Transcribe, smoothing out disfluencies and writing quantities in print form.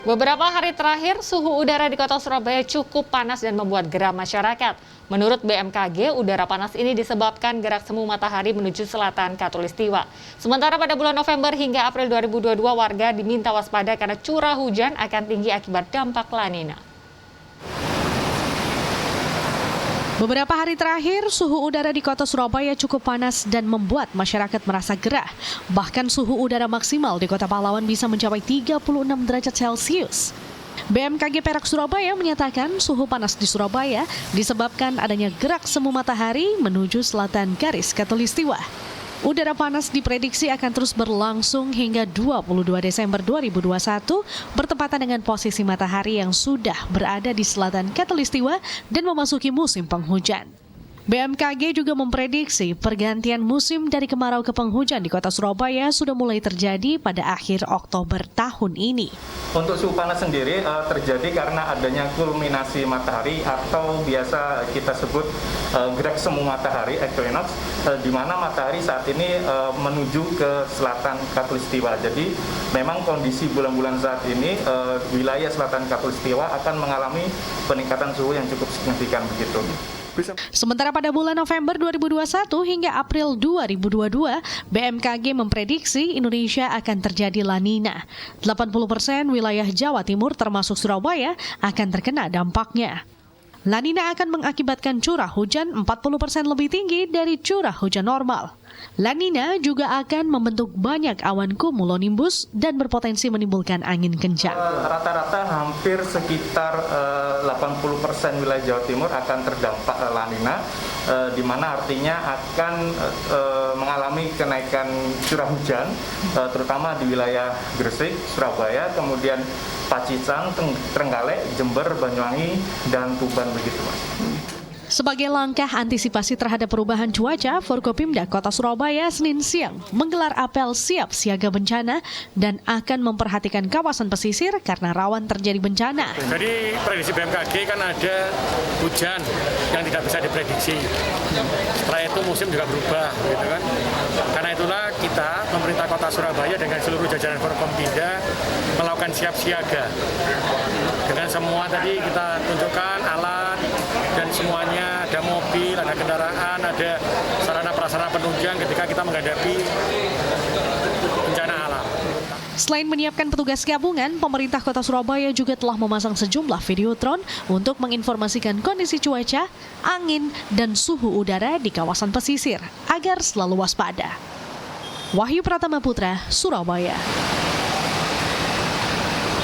Beberapa hari terakhir, suhu udara di kota Surabaya cukup panas dan membuat geram masyarakat. Menurut BMKG, udara panas ini disebabkan gerak semu matahari menuju selatan Khatulistiwa. Sementara pada bulan November hingga April 2022, warga diminta waspada karena curah hujan akan tinggi akibat dampak La Nina. Beberapa hari terakhir, suhu udara di kota Surabaya cukup panas dan membuat masyarakat merasa gerah. Bahkan suhu udara maksimal di kota Pahlawan bisa mencapai 36 derajat Celcius. BMKG Perak Surabaya menyatakan suhu panas di Surabaya disebabkan adanya gerak semu matahari menuju selatan garis Khatulistiwa. Udara panas diprediksi akan terus berlangsung hingga 22 Desember 2021 bertepatan dengan posisi matahari yang sudah berada di selatan Khatulistiwa dan memasuki musim penghujan. BMKG juga memprediksi pergantian musim dari kemarau ke penghujan di kota Surabaya sudah mulai terjadi pada akhir Oktober tahun ini. Untuk suhu panas sendiri terjadi karena adanya kulminasi matahari atau biasa kita sebut gerak semu matahari equinox, di mana matahari saat ini menuju ke selatan Khatulistiwa. Jadi memang kondisi bulan-bulan saat ini wilayah selatan Khatulistiwa akan mengalami peningkatan suhu yang cukup signifikan begitu. Sementara pada bulan November 2021 hingga April 2022, BMKG memprediksi Indonesia akan terjadi La Nina. 80% wilayah Jawa Timur termasuk Surabaya akan terkena dampaknya. La Nina akan mengakibatkan curah hujan 40% lebih tinggi dari curah hujan normal. La Nina juga akan membentuk banyak awan cumulonimbus dan berpotensi menimbulkan angin kencang. Rata-rata hampir sekitar 80% wilayah Jawa Timur akan terdampak La Nina, di mana artinya akan mengalami kenaikan curah hujan, terutama di wilayah Gresik, Surabaya, kemudian Pacitan, Trenggalek, Jember, Banyuwangi, dan Tuban begitu, Mas. Sebagai langkah antisipasi terhadap perubahan cuaca, Forkopimda Kota Surabaya Senin siang menggelar apel siap siaga bencana dan akan memperhatikan kawasan pesisir karena rawan terjadi bencana. Jadi prediksi BMKG kan ada hujan yang tidak bisa diprediksi. Setelah itu musim juga berubah, gitu kan. Karena itulah kita, pemerintah Kota Surabaya dengan seluruh jajaran Forkopimda melakukan siap siaga. Dengan semua tadi kita tunjukkan alat dan semuanya, ada mobil, ada kendaraan, ada sarana prasarana penunjang ketika kita menghadapi bencana alam. Selain menyiapkan petugas gabungan, pemerintah Kota Surabaya juga telah memasang sejumlah videotron untuk menginformasikan kondisi cuaca, angin, dan suhu udara di kawasan pesisir agar selalu waspada. Wahyu Pratama Putra, Surabaya.